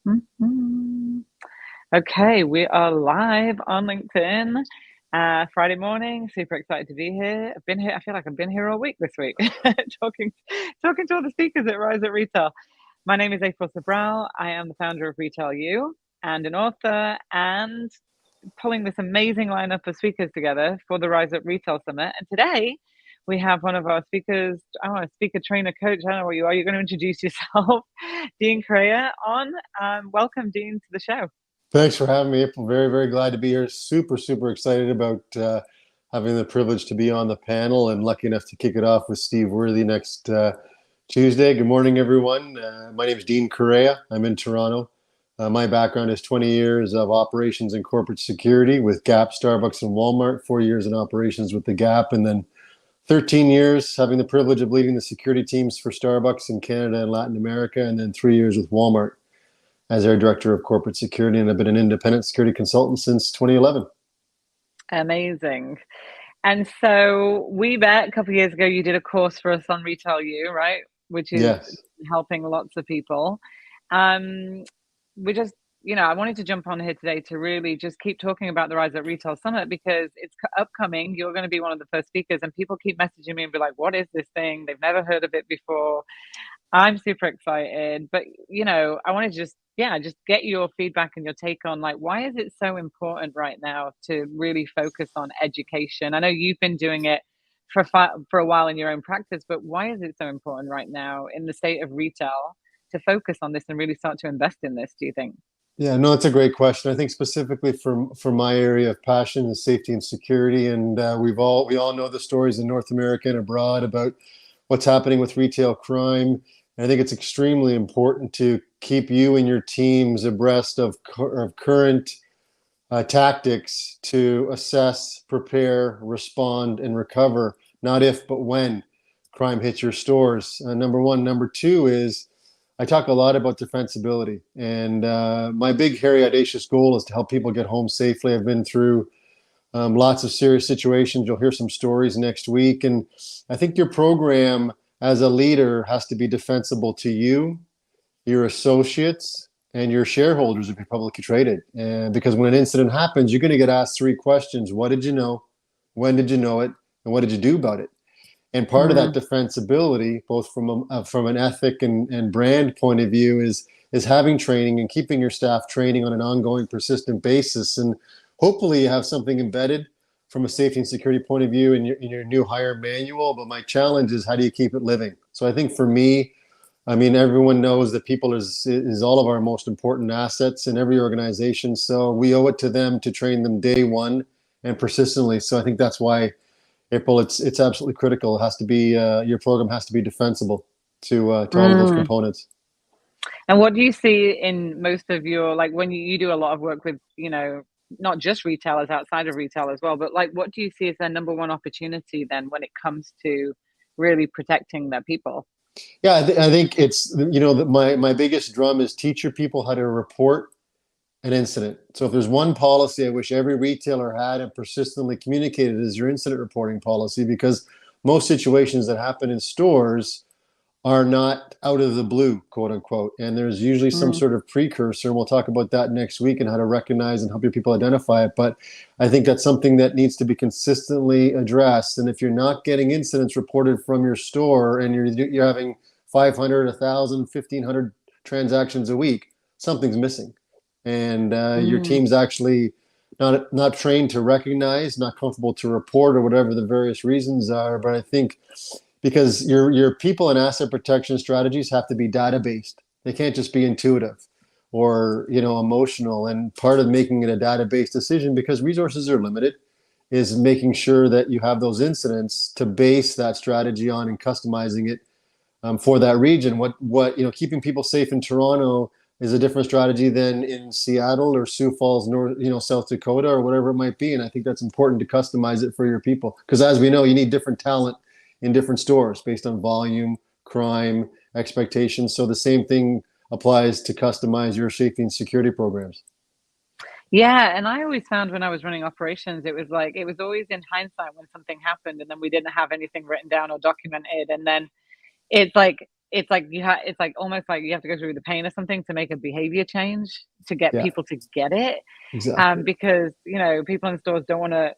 Mhm. Okay, we are live on LinkedIn. Friday morning, super excited to be here. I've been here, I feel like I've been here all week this week, talking talking to all the speakers at Rise at Retail. My name is April Sobral. I am the founder of Retail U and an author and pulling this amazing lineup of speakers together for the Rise at Retail Summit. And today we have one of our speakers, I want to speaker trainer coach. I don't know what you are. You're going to introduce yourself, Dean Correia on. Welcome, Dean, to the show. Thanks for having me, April. Very, very glad to be here. Super, super excited about having the privilege to be on the panel and lucky enough to kick it off with Steve Worthy next Tuesday. Good morning, everyone. My name is Dean Correia. I'm in Toronto. My background is 20 years of operations and corporate security with Gap, Starbucks, and Walmart, 4 years in operations with the Gap, and then 13 years having the privilege of leading the security teams for Starbucks in Canada and Latin America, and then 3 years with Walmart as our director of corporate security, and I've been an independent security consultant since 2011. Amazing. And so we met a couple of years ago. You did a course for us on Retail U, right? Which is Yes. helping lots of people. Um, we just, I wanted to jump on here today to really just keep talking about the Rise at Retail Summit because it's upcoming. You're going to be one of the first speakers, and people keep messaging me and be like, "What is this thing? They've never heard of it before." I'm super excited, but I want to just get your feedback and your take on like why is it so important right now to really focus on education? I know you've been doing it for a while in your own practice, but why is it so important right now in the state of retail to focus on this and really start to invest in this, do you think? Yeah, no, it's a great question. I think specifically for my area of passion is safety and security, and we all know the stories in North America and abroad about what's happening with retail crime. And I think it's extremely important to keep you and your teams abreast of current tactics to assess, prepare, respond, and recover, not if, but when crime hits your stores. Number one. Number two is I talk a lot about defensibility. And my big, hairy, audacious goal is to help people get home safely. I've been through lots of serious situations. You'll hear some stories next week. And I think your program as a leader has to be defensible to you, your associates, and your shareholders if you're publicly traded. And because when an incident happens, you're going to get asked three questions: what did you know? When did you know it? And what did you do about it? And part of that Mm, defensibility, both from an ethic and brand point of view, is having training and keeping your staff training on an ongoing, persistent basis. And hopefully, you have something embedded from a safety and security point of view in your new hire manual. But my challenge is how do you keep it living? So I think for me, I mean, everyone knows that people is all of our most important assets in every organization. So we owe it to them to train them day one and persistently. So I think that's why, April, it's absolutely critical. It has to be your program has to be defensible to all of those mm. components. And what do you see in most of your, like when you do a lot of work with, not just retailers outside of retail as well, but like what do you see as their number one opportunity then when it comes to really protecting their people? Yeah, I think it's my biggest drum is teach your people how to report an incident. So if there's one policy I wish every retailer had and persistently communicated is your incident reporting policy, because most situations that happen in stores are not out of the blue, quote unquote. And there's usually some Mm, sort of precursor. And we'll talk about that next week and how to recognize and help your people identify it. But I think that's something that needs to be consistently addressed. And if you're not getting incidents reported from your store and you're having 500, 1,000, 1,500 transactions a week, something's missing. And your mm, team's actually not trained to recognize, not comfortable to report, or whatever the various reasons are. But I think because your people and asset protection strategies have to be data based. They can't just be intuitive or emotional. And part of making it a data based decision, because resources are limited, is making sure that you have those incidents to base that strategy on and customizing it for that region. What keeping people safe in Toronto is a different strategy than in Seattle or Sioux Falls, North, South Dakota, or whatever it might be. And I think that's important to customize it for your people, because as we know, you need different talent in different stores based on volume, crime, expectations. So the same thing applies to customize your safety and security programs. yeah, and I always found when I was running operations, it was like it was always in hindsight when something happened and then we didn't have anything written down or documented. And then it's like it's like it's like almost like you have to go through the pain or something to make a behavior change to get Yeah, people to get it. exactly. Because people in stores don't want to,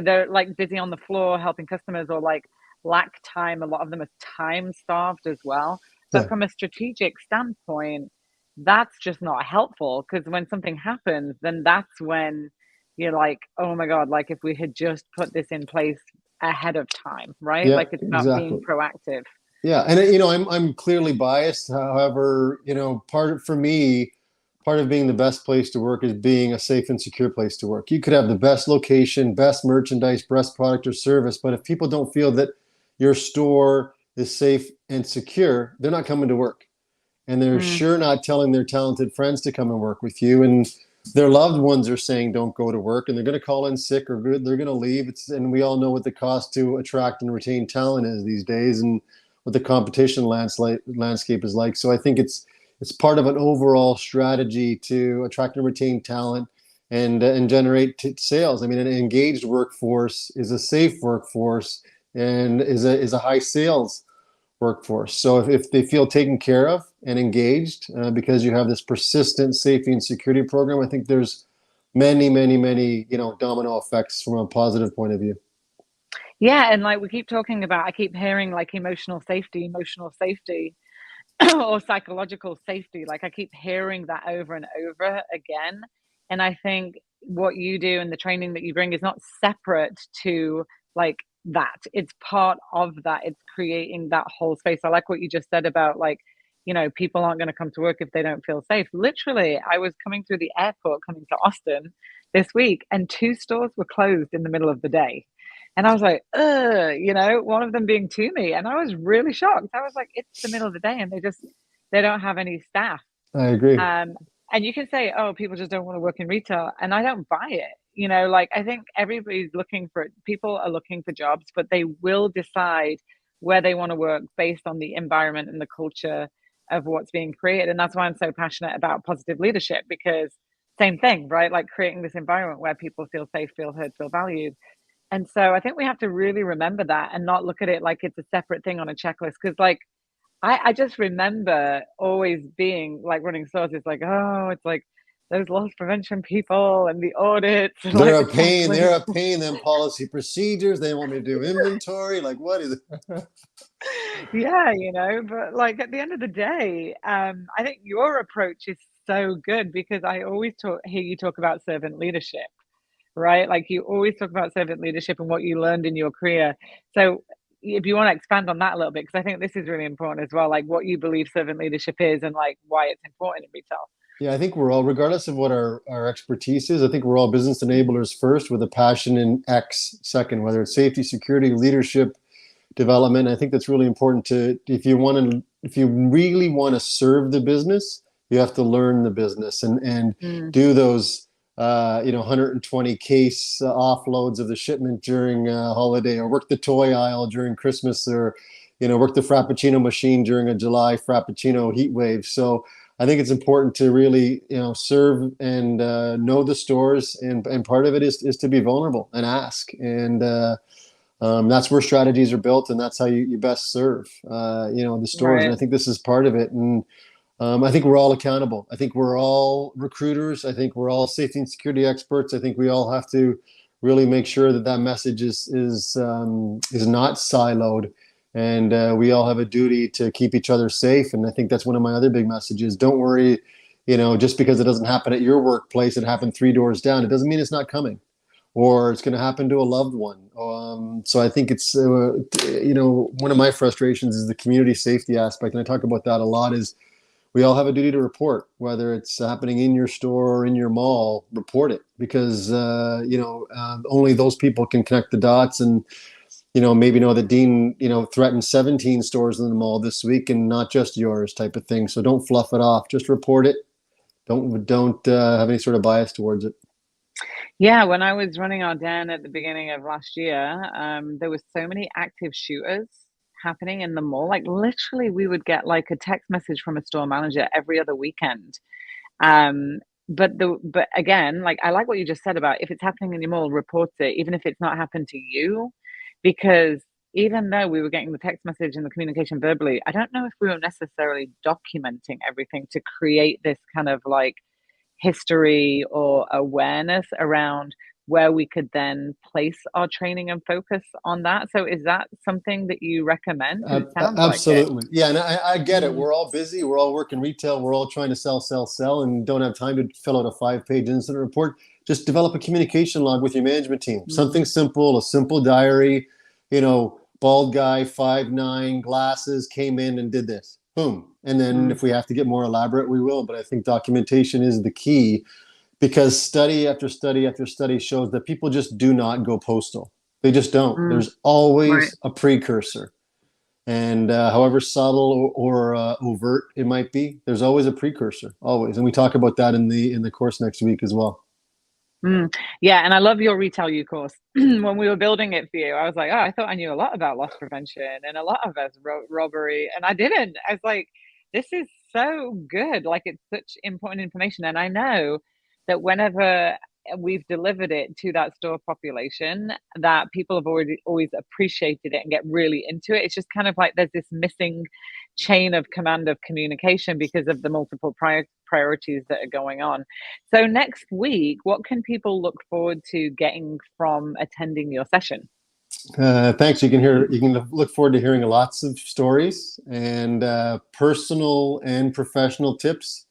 they're like busy on the floor helping customers, or like lack time. A lot of them are time starved as well. But Yeah. from a strategic standpoint, that's just not helpful, because when something happens, then that's when you're like, oh my God, like if we had just put this in place ahead of time, right? Yeah, Like it's about being exactly. proactive. Yeah, and I'm clearly biased. However, for me, part of being the best place to work is being a safe and secure place to work. You could have the best location, best merchandise, best product or service, but if people don't feel that your store is safe and secure, they're not coming to work. And they're Mm, sure not telling their talented friends to come and work with you. And their loved ones are saying don't go to work, and they're going to call in sick, or they're going to leave. And we all know what the cost to attract and retain talent is these days, and what the competition landscape is like. So I think it's part of an overall strategy to attract and retain talent, and generate sales. I mean, an engaged workforce is a safe workforce, and is a high sales workforce. So if they feel taken care of and engaged, because you have this persistent safety and security program, I think there's many, many, many, domino effects from a positive point of view. yeah, and like we keep talking about, I keep hearing like emotional safety, or psychological safety. Like I keep hearing that over and over again. And I think what you do and the training that you bring is not separate to like that. It's part of that. It's creating that whole space. I like what you just said about like, people aren't going to come to work if they don't feel safe. Literally, I was coming through the airport coming to Austin this week, and two stores were closed in the middle of the day. And I was like, one of them being Toomey. And I was really shocked. I was like, it's the middle of the day and they don't have any staff. I agree. Um, and you can say, oh, people just don't want to work in retail. And I don't buy it. Like I think everybody's looking for it. People are looking for jobs, but they will decide where they want to work based on the environment and the culture of what's being created. And that's why I'm so passionate about positive leadership, because same thing, right? Like creating this environment where people feel safe, feel heard, feel valued. And so I think we have to really remember that and not look at it like it's a separate thing on a checklist. Because, like, I just remember always being like running stores. It's like, oh, it's like those loss prevention people and the audits and like They're the a pain. checklist. They're a pain. Them policy procedures. They want me to do inventory. Like, what is it? Yeah, but like at the end of the day, I think your approach is so good, because I always hear you talk about servant leadership, right? Like you always talk about servant leadership and what you learned in your career. So if you want to expand on that a little bit, because I think this is really important as well, like what you believe servant leadership is and like why it's important in retail. Yeah, I think we're all, regardless of what our expertise is, I think we're all business enablers first, with a passion in X second, whether it's safety, security, leadership, development. I think that's really important if you really want to serve the business, you have to learn the business, and Mm, do those 120 case offloads of the shipment during holiday, or work the toy aisle during Christmas, or work the Frappuccino machine during a July Frappuccino heat wave. So I think it's important to really serve and know the stores, and part of it is to be vulnerable and ask, and that's where strategies are built, and that's how you best serve the stores. And right. I think this is part of it. And I think we're all accountable. I think we're all recruiters. I think we're all safety and security experts. I think we all have to really make sure that that message is not siloed, and we all have a duty to keep each other safe. And I think that's one of my other big messages. Don't worry, just because it doesn't happen at your workplace, it happened 3 doors down. It doesn't mean it's not coming, or it's going to happen to a loved one. So I think it's, one of my frustrations is the community safety aspect. And I talk about that a lot, is we all have a duty to report, whether it's happening in your store or in your mall. Report it, because, only those people can connect the dots, and, maybe know that Dean, threatened 17 stores in the mall this week, and not just yours, type of thing. So don't fluff it off. Just report it. Don't have any sort of bias towards it. Yeah, when I was running our den at the beginning of last year, there was so many active shooters happening in the mall. Like literally, we would get like a text message from a store manager every other weekend. But again, like I like what you just said about if it's happening in your mall, report it, even if it's not happened to you, because even though we were getting the text message and the communication verbally, I don't know if we were necessarily documenting everything to create this kind of like history or awareness around where we could then place our training and focus on that. So is that something that you recommend? Because it sounds like it. Absolutely. Yeah. And I get it. Mm, We're all busy. We're all working retail. We're all trying to sell, sell, sell, and don't have time to fill out a 5-page incident report. Just develop a communication log with your management team. Something mm, simple, a simple diary, bald guy, 5'9", glasses, came in and did this. Boom. And then mm, if we have to get more elaborate, we will. But I think documentation is the key because study after study after study shows that people just do not go postal. They just don't. mm. There's Right. always a precursor. And however subtle or overt it might be, there's always a precursor, always. And we talk about that in the course next week as well. Mm. Yeah, and I love your Retail U course. When we were building it for you, I was like, oh, I thought I knew a lot about loss prevention and a lot of us robbery, and I didn't. I was like, this is so good. Like, it's such important information, and I know that whenever we've delivered it to that store population, that people have already always appreciated it and get really into it. It's just kind of like there's this missing chain of command of communication because of the multiple priorities that are going on. So next week, what can people look forward to getting from attending your session? Thanks. You can look forward to hearing lots of stories and personal and professional tips,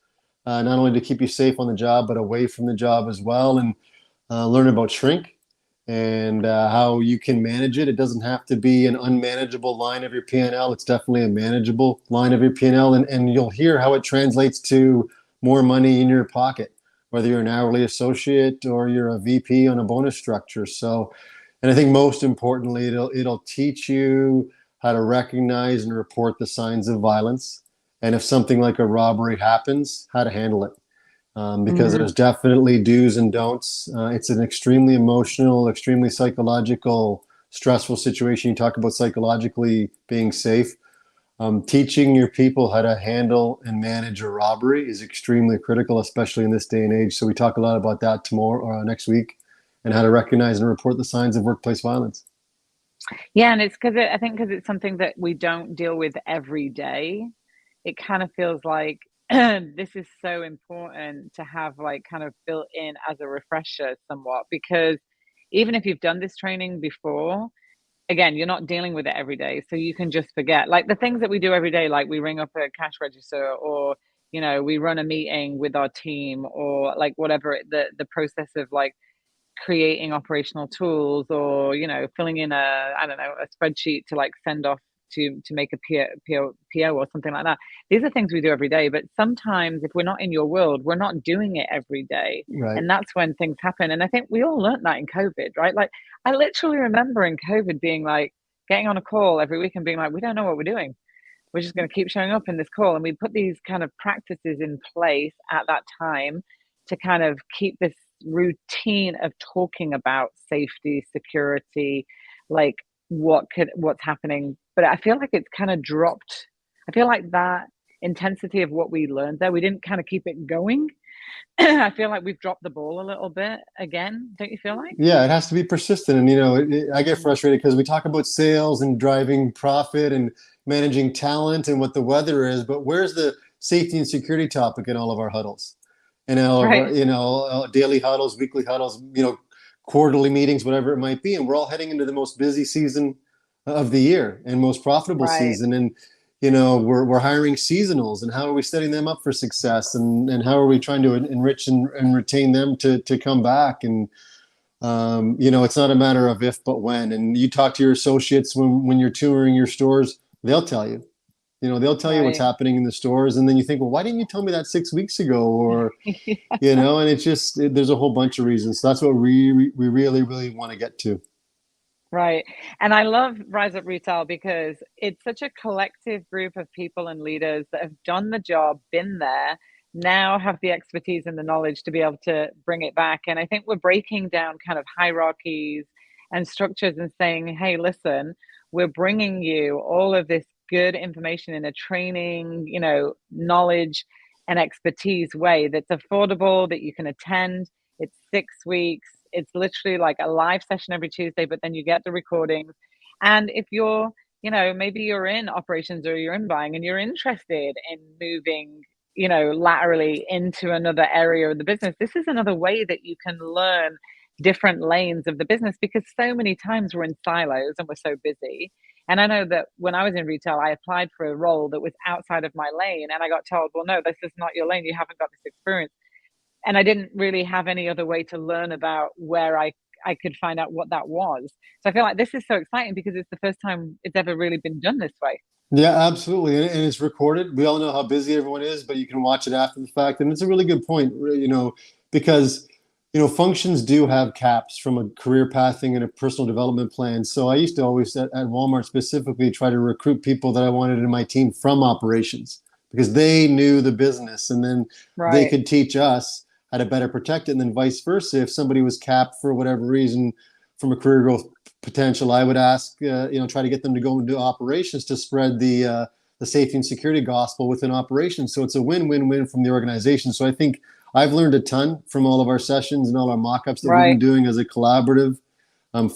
not only to keep you safe on the job, but away from the job as well, and learn about shrink and how you can manage it. It doesn't have to be an unmanageable line of your P&L. It's definitely a manageable line of your P&L, and you'll hear how it translates to more money in your pocket, whether you're an hourly associate or you're a VP on a bonus structure. So, and I think most importantly, it'll teach you how to recognize and report the signs of violence, and if something like a robbery happens, how to handle it. Because Mm, there's definitely do's and don'ts. It's an extremely emotional, extremely psychological, stressful situation. You talk about psychologically being safe. Teaching your people how to handle and manage a robbery is extremely critical, especially in this day and age. So we talk a lot about that tomorrow or next week, and how to recognize and report the signs of workplace violence. yeah, and it's because I think because it's something that we don't deal with every day, it kind of feels like this is so important to have like kind of built in as a refresher somewhat because even if you've done this training before, again, you're not dealing with it every day. So you can just forget like the things that we do every day, like we ring up a cash register or, we run a meeting with our team or like whatever the process of like creating operational tools or filling in a I don't know a spreadsheet to like send off to make a PO or something like that. These are things we do every day, but sometimes if we're not in your world, we're not doing it every day, Right. and that's when things happen. And I think we all learned that in COVID, right? Like I literally remember in COVID being like getting on a call every week and being like, we don't know what we're doing, we're just going to keep showing up in this call. And we put these kind of practices in place at that time to kind of keep this routine of talking about safety, security, like what's happening. But I feel like it's kind of dropped. I feel like that intensity of what we learned there, we didn't kind of keep it going. I feel like we've dropped the ball a little bit again. Don't you feel like? Yeah, it has to be persistent. And, I get Mm, frustrated because we talk about sales and driving profit and managing talent and what the weather is, but where's the safety and security topic in all of our huddles? And all of our, right, daily huddles, weekly huddles, quarterly meetings, whatever it might be. And we're all heading into the most busy season of the year and most profitable right. season. And, we're hiring seasonals, and how are we setting them up for success? And how are we trying to enrich and retain them to come back? And, it's not a matter of if, but when. And you talk to your associates when you're touring your stores, they'll tell you. They'll tell you what's Right. happening in the stores, and then you think, well, why didn't you tell me that 6 weeks ago? Or, and it's just there's a whole bunch of reasons. So that's what we really really want to get to. Right. And I love Rise Up Retail because it's such a collective group of people and leaders that have done the job, been there, now have the expertise and the knowledge to be able to bring it back. And I think we're breaking down kind of hierarchies and structures and saying, hey, listen, we're bringing you all of this good information in a training, knowledge and expertise way that's affordable, that you can attend. It's 6 weeks. It's literally like a live session every Tuesday, but then you get the recordings. And if you're, maybe you're in operations or you're in buying and you're interested in moving, laterally into another area of the business, this is another way that you can learn different lanes of the business, because so many times we're in silos and we're so busy. And I know that when I was in retail, I applied for a role that was outside of my lane and I got told, well, no, this is not your lane. You haven't got this experience. And I didn't really have any other way to learn about where I could find out what that was. So I feel like this is so exciting because it's the first time it's ever really been done this way. Yeah, absolutely. And it's recorded. We all know how busy everyone is, but you can watch it after the fact. And it's a really good point, because, functions do have caps from a career pathing and a personal development plan. So I used to always, at Walmart specifically, try to recruit people that I wanted in my team from operations because they knew the business and then they Right. could teach us how to better protect it. And then vice versa. If somebody was capped for whatever reason from a career growth potential, I would ask, try to get them to go into operations to spread the safety and security gospel within operations. So it's a win-win-win from the organization. So I think I've learned a ton from all of our sessions and all our mock-ups that we've been Right. doing as a collaborative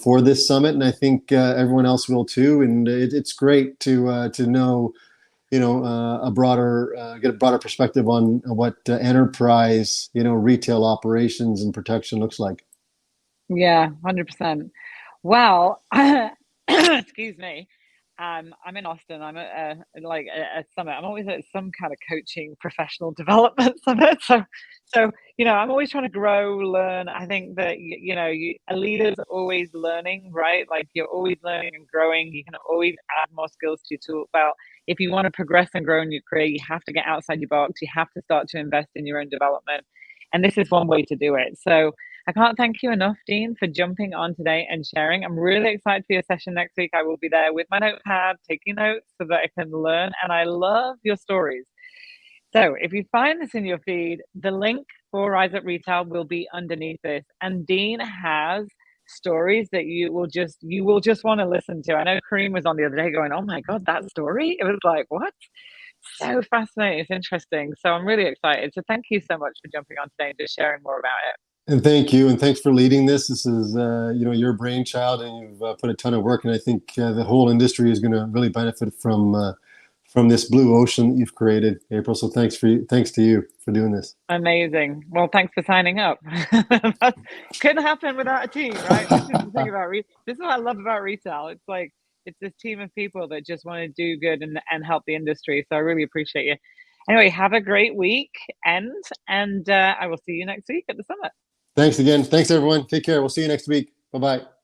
for this summit, and I think everyone else will too. And it's great to know, a broader get a broader perspective on what enterprise, retail operations and protection looks like. Yeah, 100%. Well, excuse me. I'm in Austin. I'm at a summit. I'm always at some kind of coaching professional development summit. So I'm always trying to grow, learn. I think that a leader's always learning, right? Like you're always learning and growing. You can always add more skills to your tool belt. If you want to progress and grow in your career, you have to get outside your box. You have to start to invest in your own development, and this is one way to do it. So I can't thank you enough, Dean, for jumping on today and sharing. I'm really excited for your session next week. I will be there with my notepad, taking notes so that I can learn. And I love your stories. So if you find this in your feed, the link for Rise Up Retail will be underneath this. And Dean has stories that you will just want to listen to. I know Kareem was on the other day going, "Oh my God, that story." It was like, what? So fascinating. It's interesting. So I'm really excited. So thank you so much for jumping on today and just sharing more about it. And thank you, and thanks for leading this. This is, your brainchild, and you've put a ton of work. And I think the whole industry is going to really benefit from this blue ocean that you've created, April. So thanks to you for doing this. Amazing. Well, thanks for signing up. That couldn't happen without a team, right? This is the thing about this is what I love about retail. It's like it's this team of people that just want to do good and help the industry. So I really appreciate you. Anyway, have a great week and I will see you next week at the summit. Thanks again. Thanks everyone. Take care. We'll see you next week. Bye bye.